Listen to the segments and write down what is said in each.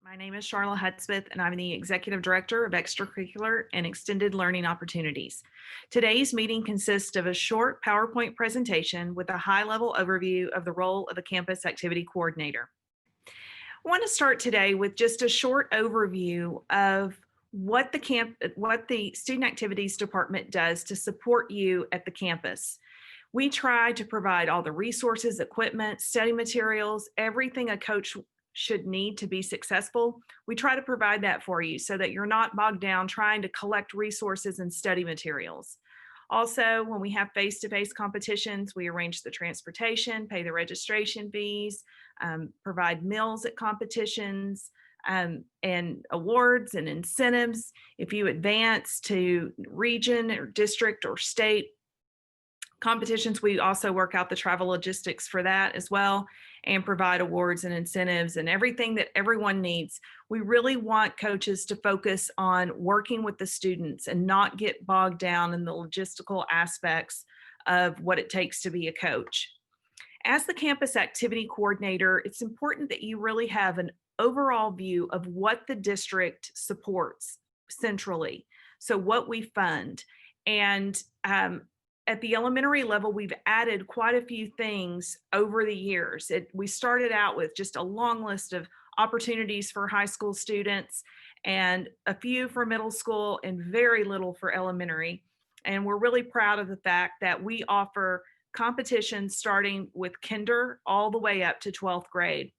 My name is Charla Hudspeth, and I'm the Executive Director of Extracurricular and Extended Learning Opportunities. Today's meeting consists of a short PowerPoint presentation with a high-level overview of the role of a campus activity coordinator. I want to start today with just a short overview of what the Student Activities Department does to support you at the campus. We try to provide all the resources, equipment, study materials, everything a coach should need to be successful. We try to provide that for you so that you're not bogged down trying to collect resources and study materials. Also, when we have face-to-face competitions, we arrange the transportation, pay the registration fees, provide meals at competitions, and awards and incentives. If you advance to region or district or state competitions, we also work out the travel logistics for that as well and provide awards and incentives and everything that everyone needs. We really want coaches to focus on working with the students and not get bogged down in the logistical aspects of what it takes to be a coach. As the campus activity coordinator, it's important that you really have an overall view of what the district supports centrally. So what we fund. And at the elementary level, we've added quite a few things over the years. We started out with just a long list of opportunities for high school students and a few for middle school and very little for elementary. And we're really proud of the fact that we offer competitions starting with kinder all the way up to 12th grade.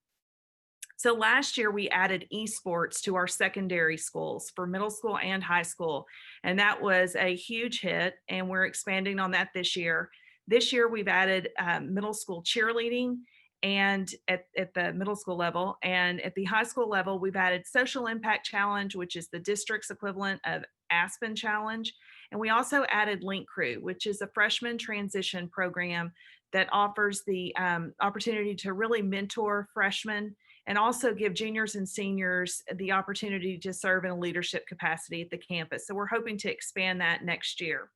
So last year we added esports to our secondary schools for middle school and high school, and that was a huge hit, and we're expanding on that this year. This year we've added middle school cheerleading and at the middle school level, and at the high school level we've added social impact challenge, which is the district's equivalent of Aspen Challenge. And we also added Link Crew, which is a freshman transition program that offers the opportunity to really mentor freshmen and also give juniors and seniors the opportunity to serve in a leadership capacity at the campus. So we're hoping to expand that next year.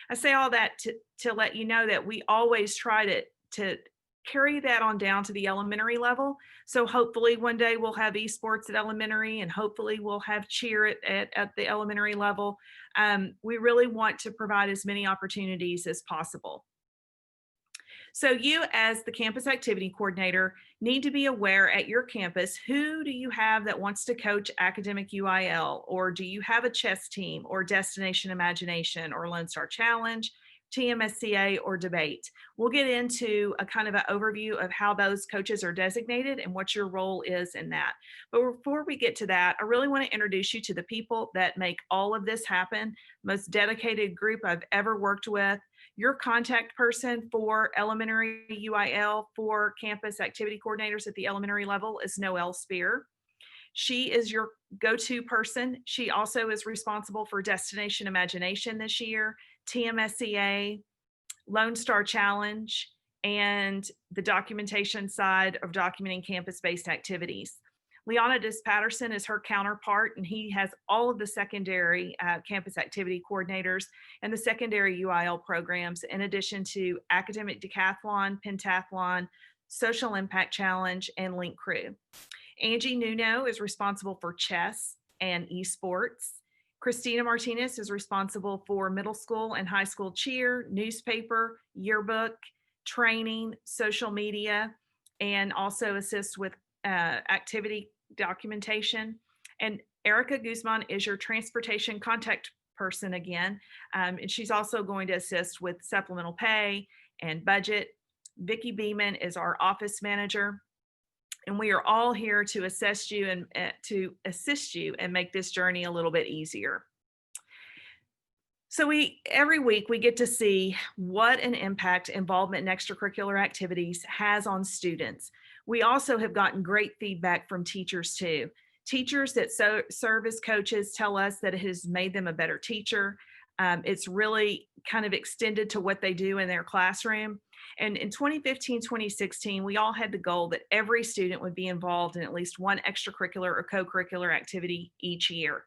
I say all that to let you know that we always try to carry that on down to the elementary level. So hopefully one day we'll have esports at elementary, and hopefully we'll have cheer at the elementary level. We really want to provide as many opportunities as possible. So you, as the campus activity coordinator, need to be aware at your campus, who do you have that wants to coach academic UIL? Or do you have a chess team or Destination Imagination or Lone Star Challenge, TMSCA, or debate? We'll get into a kind of an overview of how those coaches are designated and what your role is in that. But before we get to that, I really want to introduce you to the people that make all of this happen. Most dedicated group I've ever worked with. Your contact person for elementary UIL for campus activity coordinators at the elementary level is Noelle Spear. She is your go-to person. She also is responsible for Destination Imagination this year, TMSCA, Lone Star Challenge, and the documentation side of documenting campus-based activities. Leonidas Patterson is her counterpart, and he has all of the secondary campus activity coordinators and the secondary UIL programs, in addition to academic decathlon, pentathlon, social impact challenge, and Link Crew. Angie Nuno is responsible for chess and esports. Christina Martinez is responsible for middle school and high school cheer, newspaper, yearbook, training, social media, and also assists with activity documentation. And Erica Guzman is your transportation contact person again. And she's also going to assist with supplemental pay and budget. Vicki Beeman is our office manager. And we are all here to assist you and assist you and make this journey a little bit easier. So every week we get to see what an impact involvement in extracurricular activities has on students. We also have gotten great feedback from teachers too. Teachers that serve as coaches tell us that it has made them a better teacher. It's really kind of extended to what they do in their classroom. And in 2015, 2016, we all had the goal that every student would be involved in at least one extracurricular or co-curricular activity each year.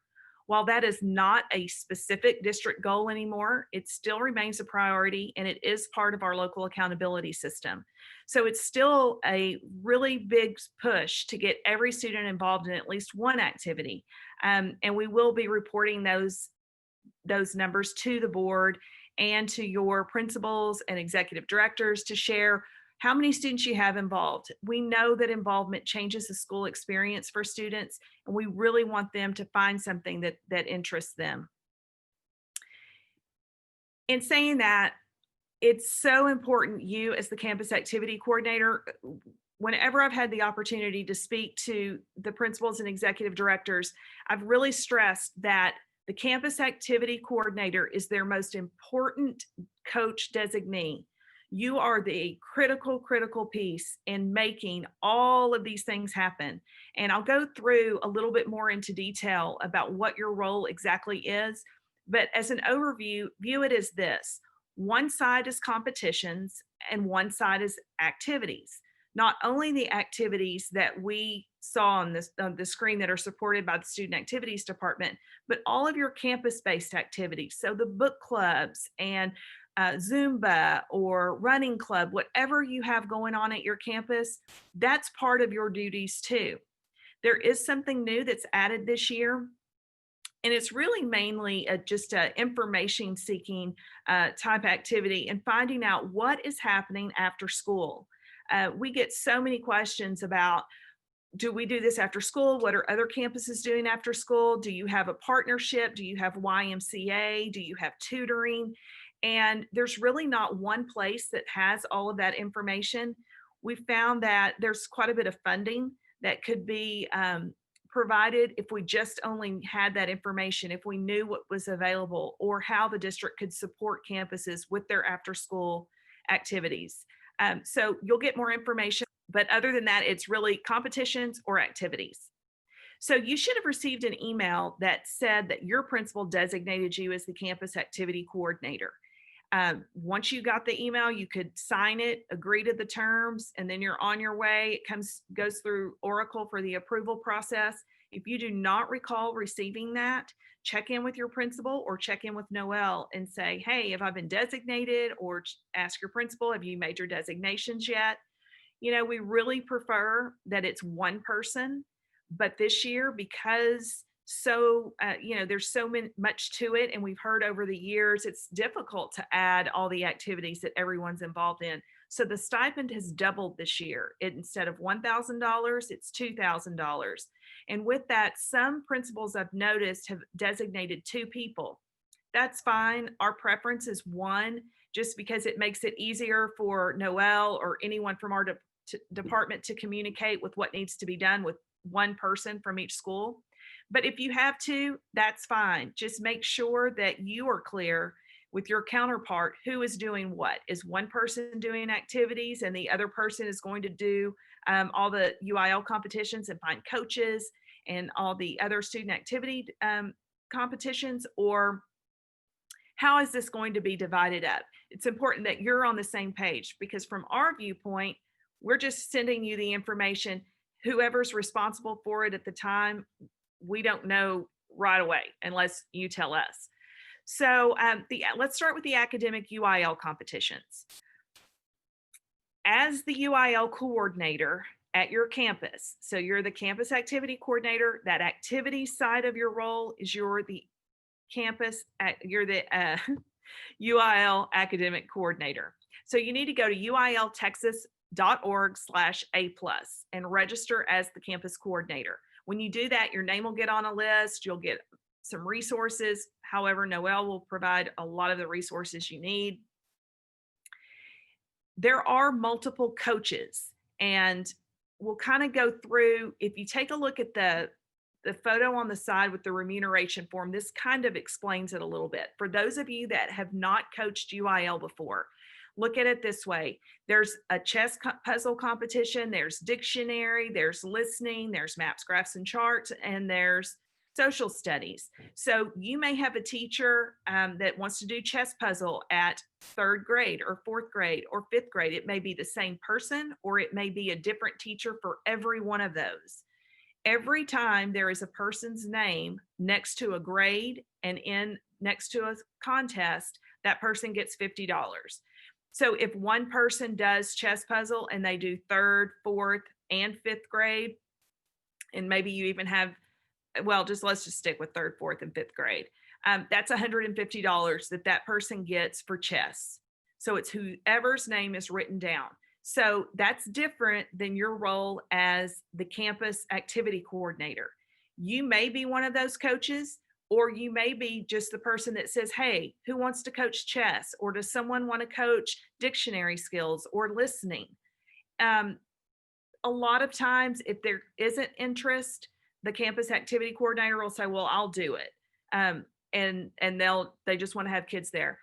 While that is not a specific district goal anymore, it still remains a priority and it is part of our local accountability system. So it's still a really big push to get every student involved in at least one activity. And we will be reporting those numbers to the board and to your principals and executive directors to share how many students you have involved. We know that involvement changes the school experience for students, and we really want them to find something that interests them. In saying that, it's so important, you as the campus activity coordinator, whenever I've had the opportunity to speak to the principals and executive directors, I've really stressed that the campus activity coordinator is their most important coach designee. You are the critical piece in making all of these things happen. And I'll go through a little bit more into detail about what your role exactly is. But as an overview, view it as this: one side is competitions and one side is activities. Not only the activities that we saw on the screen that are supported by the student activities department, but all of your campus-based activities. So the book clubs and Zumba or running club, whatever you have going on at your campus, that's part of your duties too. There is something new that's added this year, and it's really mainly just a information seeking type activity and finding out what is happening after school. We get so many questions about, do we do this after school? What are other campuses doing after school? Do you have a partnership? Do you have YMCA? Do you have tutoring? And there's really not one place that has all of that information. We found that there's quite a bit of funding that could be provided if we just only had that information, if we knew what was available or how the district could support campuses with their after school activities. So you'll get more information, but other than that, it's really competitions or activities. So you should have received an email that said that your principal designated you as the campus activity coordinator. Once you got the email, you could sign it, agree to the terms, and then you're on your way. It goes through Oracle for the approval process. If you do not recall receiving that, check in with your principal or check in with Noel and say, hey, have I been designated? Or ask your principal, have you made your designations yet? You know, we really prefer that it's one person, but this year, because there's so much to it, and we've heard over the years it's difficult to add all the activities that everyone's involved in. So the stipend has doubled this year. Instead of $1,000, it's $2,000. And with that, some principals I've noticed have designated two people. That's fine. Our preference is one, just because it makes it easier for Noel or anyone from our department to communicate with what needs to be done with one person from each school. But if you have to, that's fine. Just make sure that you are clear with your counterpart who is doing what. Is one person doing activities and the other person is going to do all the UIL competitions and find coaches and all the other student activity competitions? Or how is this going to be divided up? It's important that you're on the same page, because from our viewpoint, we're just sending you the information. Whoever's responsible for it at the time, we don't know right away unless you tell us. So let's start with the academic UIL competitions. As the UIL coordinator at your campus, so you're the campus activity coordinator, that activity side of your role is you're the UIL academic coordinator. So you need to go to uiltexas.org/A+ and register as the campus coordinator. When you do that, your name will get on a list. You'll get some resources. However, Noel will provide a lot of the resources you need. There are multiple coaches, and we'll kind of go through. If you take a look at the photo on the side with the remuneration form, this kind of explains it a little bit. For those of you that have not coached UIL before, look at it this way. There's a chess puzzle competition, there's dictionary, there's listening, there's maps, graphs, and charts, and there's social studies. So you may have a teacher that wants to do chess puzzle at 3rd grade or 4th grade or 5th grade. It may be the same person, or it may be a different teacher for every one of those. every time there is a person's name next to a grade and next to a contest, that person gets $50. So if one person does chess puzzle and they do third, fourth, and fifth grade, and maybe you even have, well, let's just stick with third, fourth, and fifth grade. That's $150 that person gets for chess. So it's whoever's name is written down. So that's different than your role as the campus activity coordinator. You may be one of those coaches, or you may be just the person that says, hey, who wants to coach chess? Or does someone want to coach dictionary skills or listening? A lot of times, if there isn't interest, the campus activity coordinator will say, well, I'll do it. And they just want to have kids there.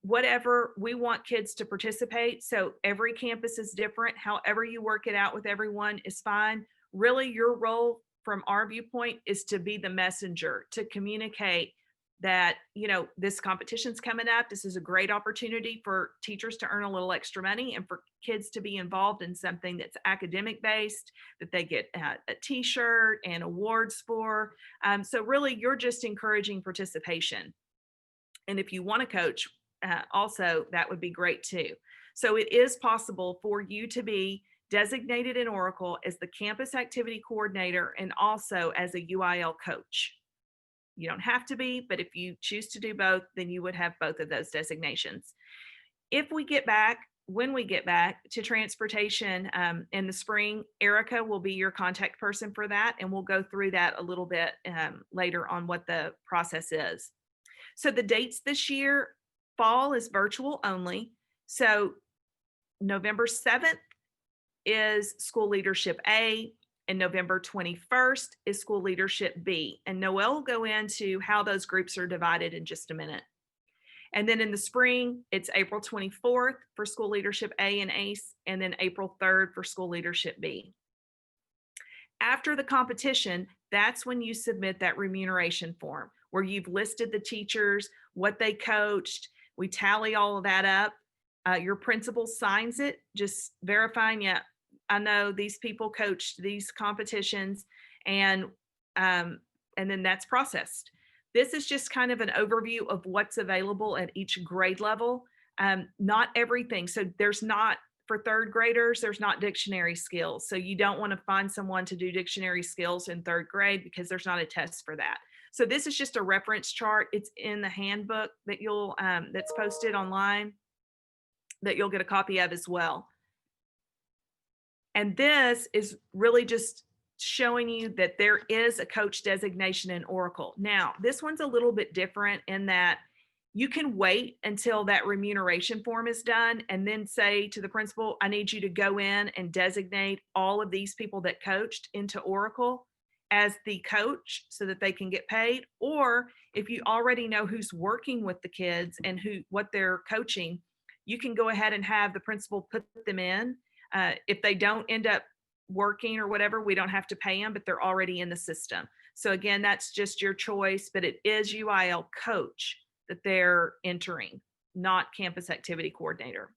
Whatever, we want kids to participate. So every campus is different. However you work it out with everyone is fine. Really, your role from our viewpoint is to be the messenger, to communicate that, this competition's coming up. This is a great opportunity for teachers to earn a little extra money and for kids to be involved in something that's academic based, that they get a t-shirt and awards for. So really, you're just encouraging participation. And if you want to coach, also, that would be great too. So it is possible for you to be designated in Oracle as the campus activity coordinator and also as a UIL coach. You don't have to be, but if you choose to do both, then you would have both of those designations. When we get back to transportation in the spring, Erica will be your contact person for that, and we'll go through that a little bit later on what the process is. So the dates this year, fall is virtual only. So November 7th is School Leadership A, and November 21st is School Leadership B. And Noelle will go into how those groups are divided in just a minute. And then in the spring, it's April 24th for School Leadership A and ACE, and then April 3rd for School Leadership B. After the competition, that's when you submit that remuneration form where you've listed the teachers, what they coached. We tally all of that up. Your principal signs it, just verifying, yeah, I know these people coached these competitions, and then that's processed. This is just kind of an overview of what's available at each grade level. Not everything. So there's not, for third graders, there's not dictionary skills. So you don't want to find someone to do dictionary skills in third grade because there's not a test for that. So this is just a reference chart. It's in the handbook that that's posted online that you'll get a copy of as well. And this is really just showing you that there is a coach designation in Oracle. Now, this one's a little bit different in that you can wait until that remuneration form is done and then say to the principal, I need you to go in and designate all of these people that coached into Oracle as the coach so that they can get paid. Or if you already know who's working with the kids and what they're coaching, you can go ahead and have the principal put them in. If they don't end up working or whatever, we don't have to pay them, but they're already in the system. So again, that's just your choice, but it is UIL coach that they're entering, not campus activity coordinator.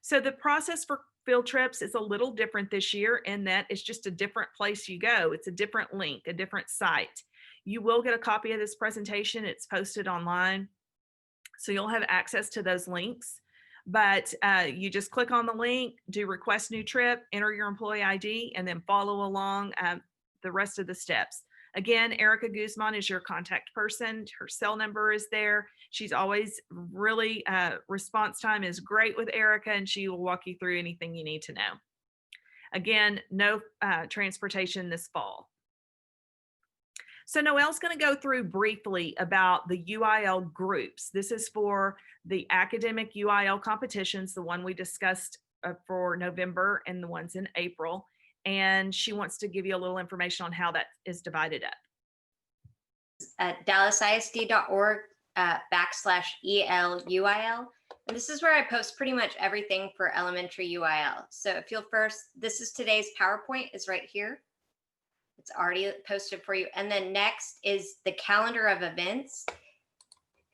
So the process for field trips is a little different this year in that it's just a different place you go. It's a different link, a different site. You will get a copy of this presentation. It's posted online. So you'll have access to those links. But you just click on the link, do request new trip, enter your employee ID, and then follow along the rest of the steps. Again, Erica Guzman is your contact person. Her cell number is there. She's always really, response time is great with Erica, and she will walk you through anything you need to know. Again, no transportation this fall. So Noelle's going to go through briefly about the UIL groups. This is for the academic UIL competitions, the one we discussed for November and the ones in April. And she wants to give you a little information on how that is divided up. At dallasisd.org/ELUIL. And this is where I post pretty much everything for elementary UIL. So if you'll first, this is today's PowerPoint is right here. It's already posted for you. And then next is the calendar of events.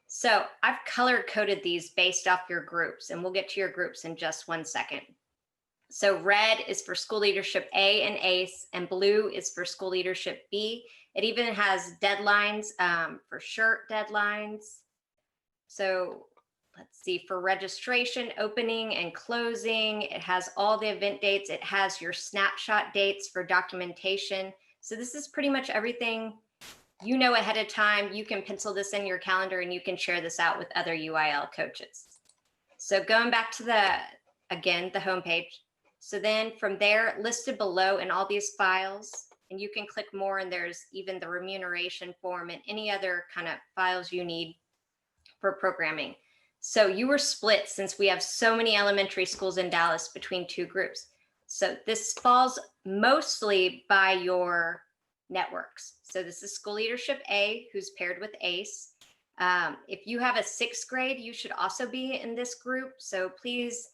So I've color coded these based off your groups, and we'll get to your groups in just 1 second. So red is for school leadership A and ACE, and blue is for school leadership B. It even has deadlines for shirt deadlines. So let's see, for registration, opening and closing, it has all the event dates. It has your snapshot dates for documentation. So this is pretty much everything you know ahead of time. You can pencil this in your calendar and you can share this out with other UIL coaches. So going back to again, the homepage. So then from there, listed below in all these files, and you can click more, and there's even the remuneration form and any other kind of files you need for programming. So you were split, since we have so many elementary schools in Dallas, between two groups. So this falls mostly by your networks. So this is school leadership A, who's paired with ACE. If you have a 6th grade, you should also be in this group. So please,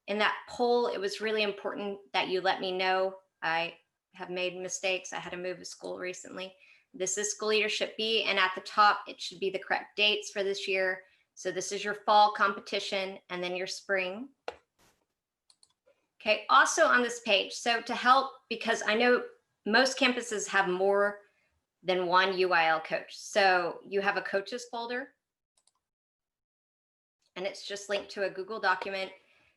in that poll, it was really important that you let me know. I have made mistakes. I had to move a school recently. This is school leadership B, and at the top, it should be the correct dates for this year. So this is your fall competition and then your spring. Okay, also on this page, so to help, because I know most campuses have more than one UIL coach. So you have a coaches folder, and it's just linked to a Google document.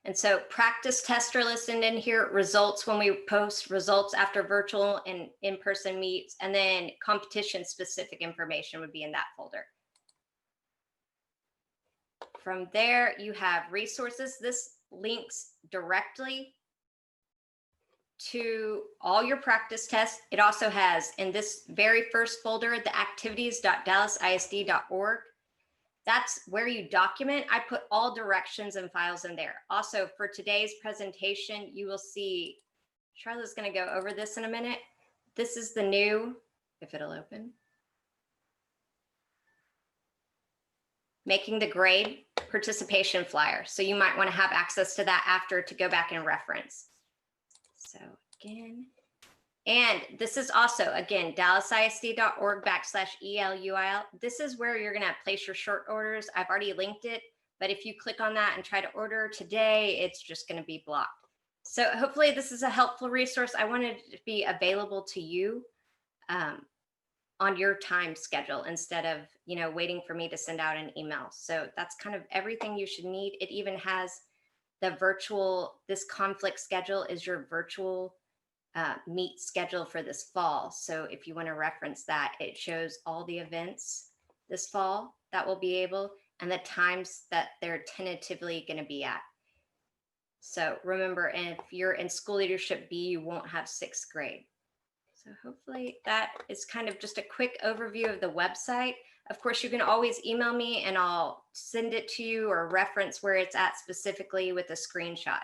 And so practice tests are listed in here, results when we post, results after virtual and in-person meets, and then competition specific information would be in that folder. From there, you have resources. This links directly to all your practice tests. It also has, in this very first folder, the activities.dallasisd.org. That's where you document. I put all directions and files in there. Also, for today's presentation, you will see, Charlotte's going to go over this in a minute. This is the new, if it'll open, making the grade participation flyer. So you might want to have access to that after to go back and reference. So again, and this is also, again, dallasisd.org/ELUIL. This is where you're going to place your short orders. I've already linked it, but if you click on that and try to order today, it's just going to be blocked. So hopefully this is a helpful resource. I wanted it to be available to you on your time schedule instead of, waiting for me to send out an email. So that's kind of everything you should need. It even has the virtual, this conflict schedule is your virtual meet schedule for this fall. So if you want to reference that, it shows all the events this fall that will be able, and the times that they're tentatively going to be at. So remember, if you're in school leadership B, you won't have 6th grade. So hopefully that is kind of just a quick overview of the website. Of course, you can always email me and I'll send it to you or reference where it's at specifically with a screenshot.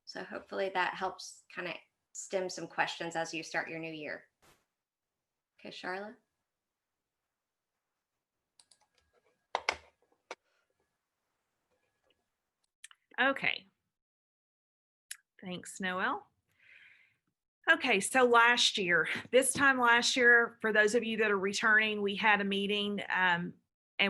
So hopefully that helps kind of stem some questions as you start your new year. Okay, Charlotte? Okay. Thanks, Noelle. Okay, so this time last year, for those of you that are returning, we had a meeting and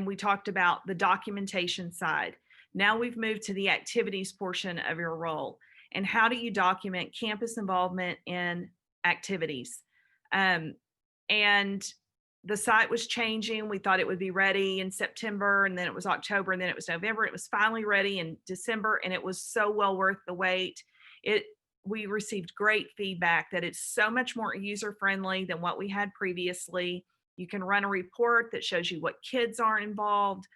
we talked about the documentation side. Now we've moved to the activities portion of your role. And how do you document campus involvement in activities? And the site was changing. We thought it would be ready in September, and then it was October, and then it was November. It was finally ready in December, and it was so well worth the wait. We received great feedback that it's so much more user-friendly than what we had previously. You can run a report that shows you what kids aren't involved,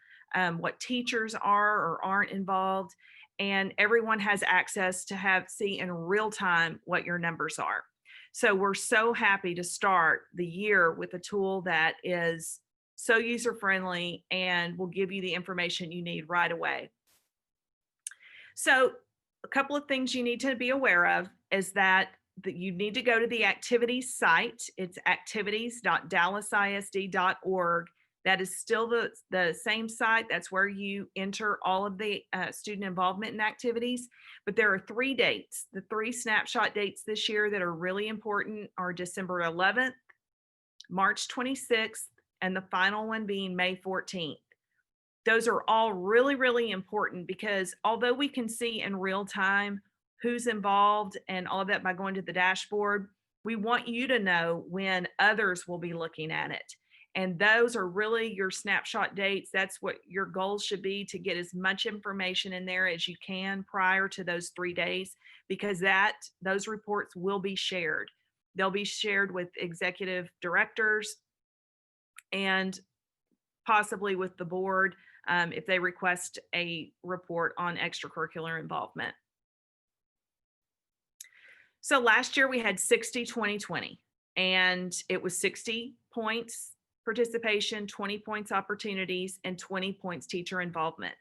what teachers are or aren't involved, and everyone has access to see in real time what your numbers are. So we're so happy to start the year with a tool that is so user-friendly and will give you the information you need right away. So a couple of things you need to be aware of is that you need to go to the activities site. It's activities.dallasisd.org. That is still the same site. That's where you enter all of the student involvement in activities. But there are 3 dates. The 3 snapshot dates this year that are really important are December 11th, March 26th, and the final one being May 14th. Those are all really, really important because although we can see in real time who's involved and all of that by going to the dashboard. We want you to know when others will be looking at it. And those are really your snapshot dates. That's what your goal should be, to get as much information in there as you can prior to those 3 days, because those reports will be shared. They'll be shared with executive directors and possibly with the board if they request a report on extracurricular involvement. So last year we had 60, 20, 20, and it was 60 points participation, 20 points opportunities, and 20 points teacher involvement.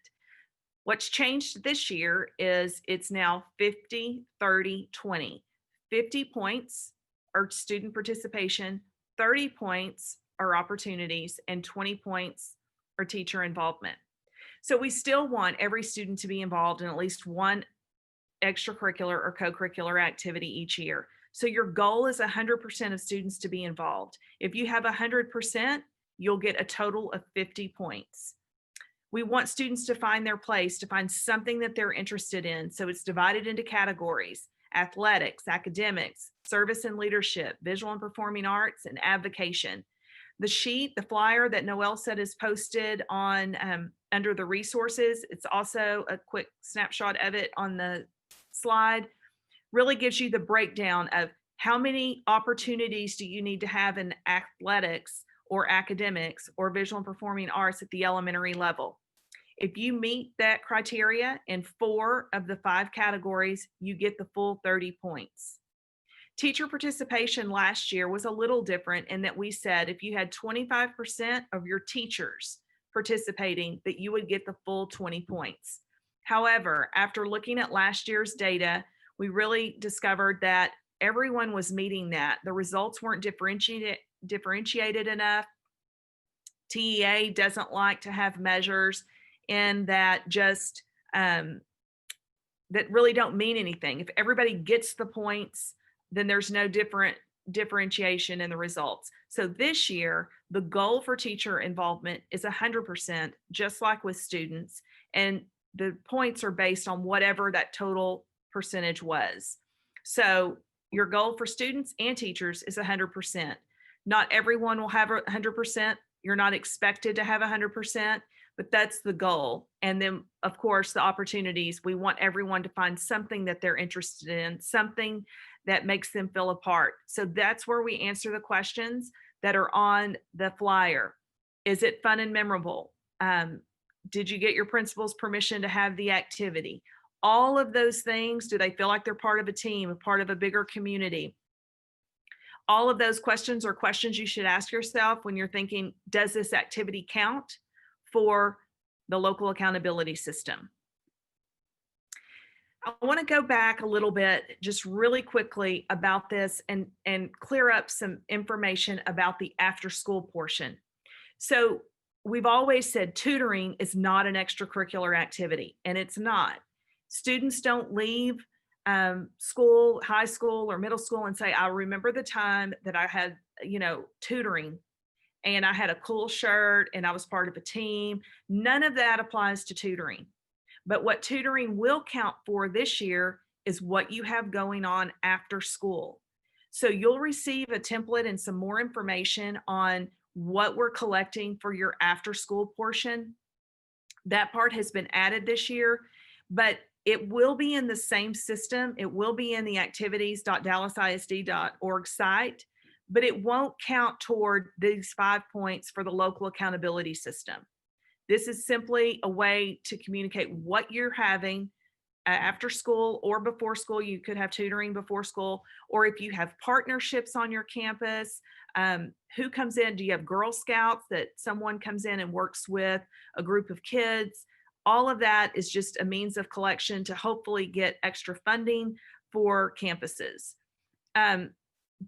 What's changed this year is it's now 50, 30, 20. 50 points are student participation, 30 points are opportunities, and 20 points are teacher involvement. So we still want every student to be involved in at least one extracurricular or co-curricular activity each year. So your goal is 100% of students to be involved. If you have 100%, you'll get a total of 50 points. We want students to find their place, to find something that they're interested in. So it's divided into categories: athletics, academics, service and leadership, visual and performing arts, and avocation. The sheet, the flyer that Noelle said is posted on under the resources, it's also a quick snapshot of it on the slide, really gives you the breakdown of how many opportunities do you need to have in athletics or academics or visual and performing arts at the elementary level. If you meet that criteria in 4 of the 5 categories, you get the full 30 points. Teacher participation last year was a little different in that we said if you had 25% of your teachers participating, that you would get the full 20 points. However, after looking at last year's data, we really discovered that everyone was meeting that. The results weren't differentiated enough. TEA doesn't like to have measures in that just that really don't mean anything. If everybody gets the points, then there's no differentiation in the results. So this year, the goal for teacher involvement is 100%, just like with students. And the points are based on whatever that total percentage was. So your goal for students and teachers is 100%. Not everyone will have 100%. You're not expected to have 100%, but that's the goal. And then, of course, the opportunities, we want everyone to find something that they're interested in, something that makes them feel a part. So that's where we answer the questions that are on the flyer. Is it fun and memorable? Did you get your principal's permission to have the activity? All of those things, do they feel like they're part of a team, a part of a bigger community? All of those questions are questions you should ask yourself when you're thinking, does this activity count for the local accountability system? I want to go back a little bit just really quickly about this and clear up some information about the after school portion. So we've always said tutoring is not an extracurricular activity, and it's not. Students don't leave school, high school or middle school and say, I remember the time that I had, tutoring and I had a cool shirt and I was part of a team. None of that applies to tutoring. But what tutoring will count for this year is what you have going on after school. So you'll receive a template and some more information on what we're collecting for your after school portion. That part has been added this year, but it will be in the same system. It will be in the activities.dallasisd.org site, but it won't count toward these 5 points for the local accountability system. This is simply a way to communicate what you're having after school or before school. You could have tutoring before school, or if you have partnerships on your campus, who comes in? Do you have Girl Scouts that someone comes in and works with a group of kids? All of that is just a means of collection to hopefully get extra funding for campuses.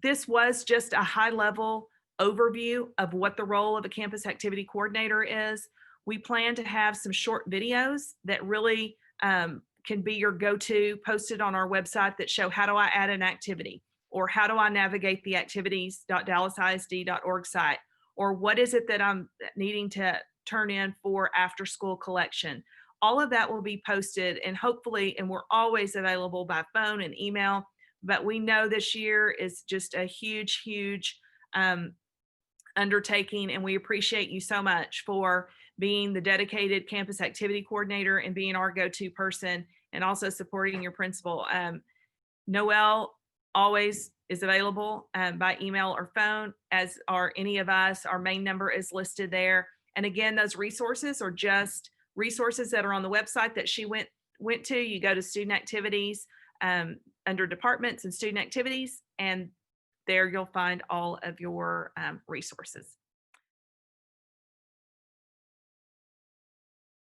This was just a high-level overview of what the role of a campus activity coordinator is. We plan to have some short videos that really can be your go-to, posted on our website, that show how do I add an activity, or how do I navigate the activities.dallasisd.org site, or what is it that I'm needing to turn in for after school collection. All of that will be posted, and hopefully, and we're always available by phone and email. But we know this year is just a huge, huge undertaking, and we appreciate you so much for being the dedicated campus activity coordinator and being our go-to person, and also supporting your principal. Noelle always is available by email or phone, as are any of us. Our main number is listed there. And again, those resources are just resources that are on the website that she went to. You go to student activities under departments and student activities, and there you'll find all of your resources.